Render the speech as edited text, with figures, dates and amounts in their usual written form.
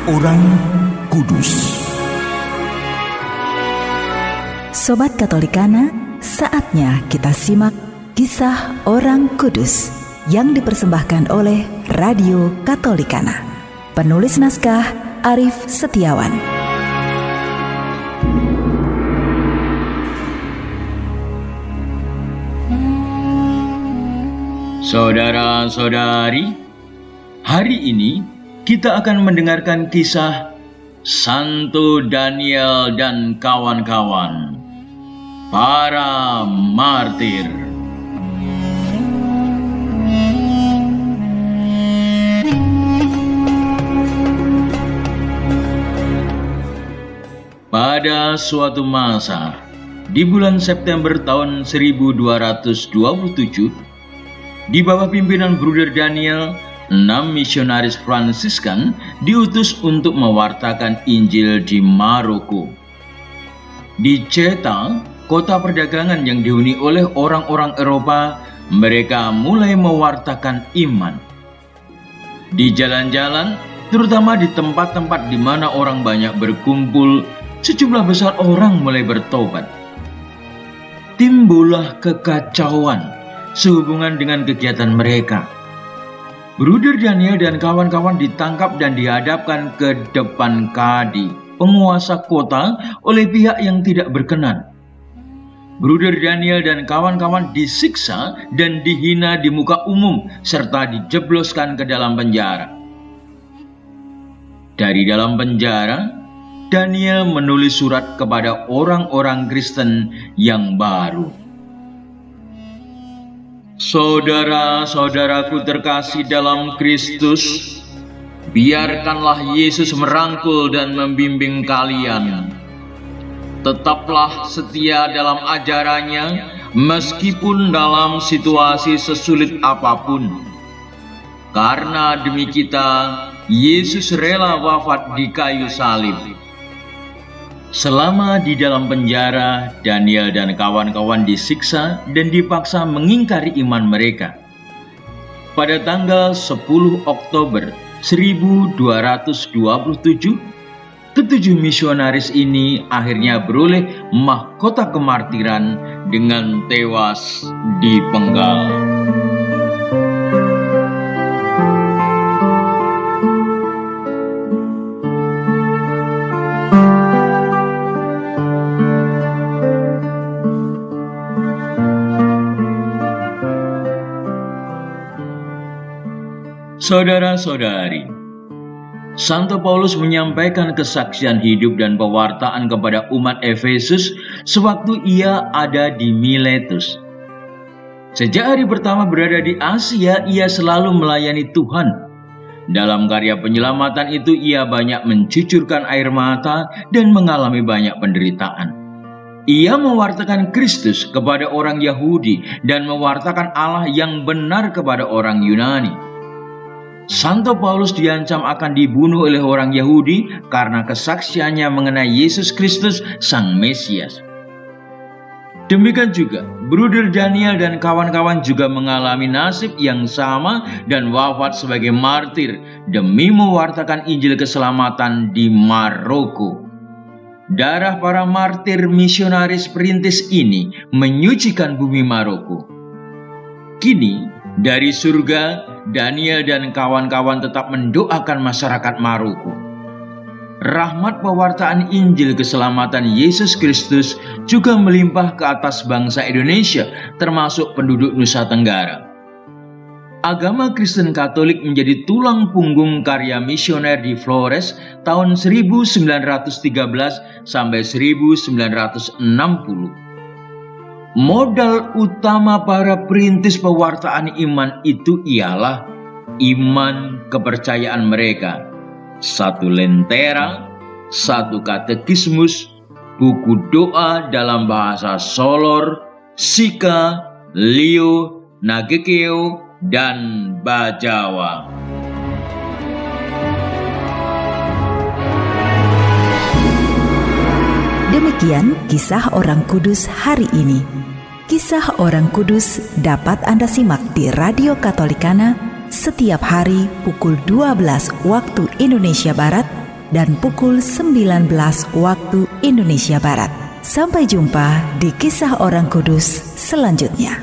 Orang Kudus. Sobat Katolikana, saatnya kita simak kisah orang kudus yang dipersembahkan oleh Radio Katolikana. Penulis naskah Arif Setiawan. Saudara-saudari, hari ini kita akan mendengarkan kisah Santo Daniel dan kawan-kawan, para martir. Pada suatu masa, di bulan September tahun 1227, di bawah pimpinan Bruder Daniel, 6 misionaris Fransiskan diutus untuk mewartakan Injil di Maroko. Di Ceuta, kota perdagangan yang dihuni oleh orang-orang Eropa, mereka mulai mewartakan iman. Di jalan-jalan, terutama di tempat-tempat di mana orang banyak berkumpul, sejumlah besar orang mulai bertobat. Timbullah kekacauan sehubungan dengan kegiatan mereka. Bruder Daniel dan kawan-kawan ditangkap dan dihadapkan ke depan kadi, penguasa kota, oleh pihak yang tidak berkenan. Bruder Daniel dan kawan-kawan disiksa dan dihina di muka umum serta dijebloskan ke dalam penjara. Dari dalam penjara, Daniel menulis surat kepada orang-orang Kristen yang baru. Saudara-saudaraku terkasih dalam Kristus, biarkanlah Yesus merangkul dan membimbing kalian. Tetaplah setia dalam ajarannya, meskipun dalam situasi sesulit apapun. Karena demi kita, Yesus rela wafat di kayu salib. Selama di dalam penjara, Daniel dan kawan-kawan disiksa dan dipaksa mengingkari iman mereka. Pada tanggal 10 Oktober 1227, ketujuh misionaris ini akhirnya beroleh mahkota kemartiran dengan tewas dipenggal. Saudara-saudari, Santo Paulus menyampaikan kesaksian hidup dan pewartaan kepada umat Efesus sewaktu ia ada di Miletus. Sejak hari pertama berada di Asia, ia selalu melayani Tuhan. Dalam karya penyelamatan itu, ia banyak mencucurkan air mata dan mengalami banyak penderitaan. Ia mewartakan Kristus kepada orang Yahudi dan mewartakan Allah yang benar kepada orang Yunani. Santo Paulus diancam akan dibunuh oleh orang Yahudi karena kesaksiannya mengenai Yesus Kristus, Sang Mesias. Demikian juga, Bruder Daniel dan kawan-kawan juga mengalami nasib yang sama dan wafat sebagai martir demi mewartakan Injil keselamatan di Maroko. Darah para martir misionaris perintis ini menyucikan bumi Maroko. Kini, dari surga, Daniel dan kawan-kawan tetap mendoakan masyarakat Maroko. Rahmat pewartaan Injil keselamatan Yesus Kristus juga melimpah ke atas bangsa Indonesia, termasuk penduduk Nusa Tenggara. Agama Kristen Katolik menjadi tulang punggung karya misioner di Flores tahun 1913 sampai 1960. Modal utama para perintis pewartaan iman itu ialah iman kepercayaan mereka. 1 lentera, 1 katekismus, buku doa dalam bahasa Solor, Sika, Lio, Nagekeo, dan Bajawa. Demikian kisah orang kudus hari ini. Kisah orang kudus dapat Anda simak di Radio Katolikana setiap hari pukul 12 waktu Indonesia Barat dan pukul 19 waktu Indonesia Barat. Sampai jumpa di Kisah Orang Kudus selanjutnya.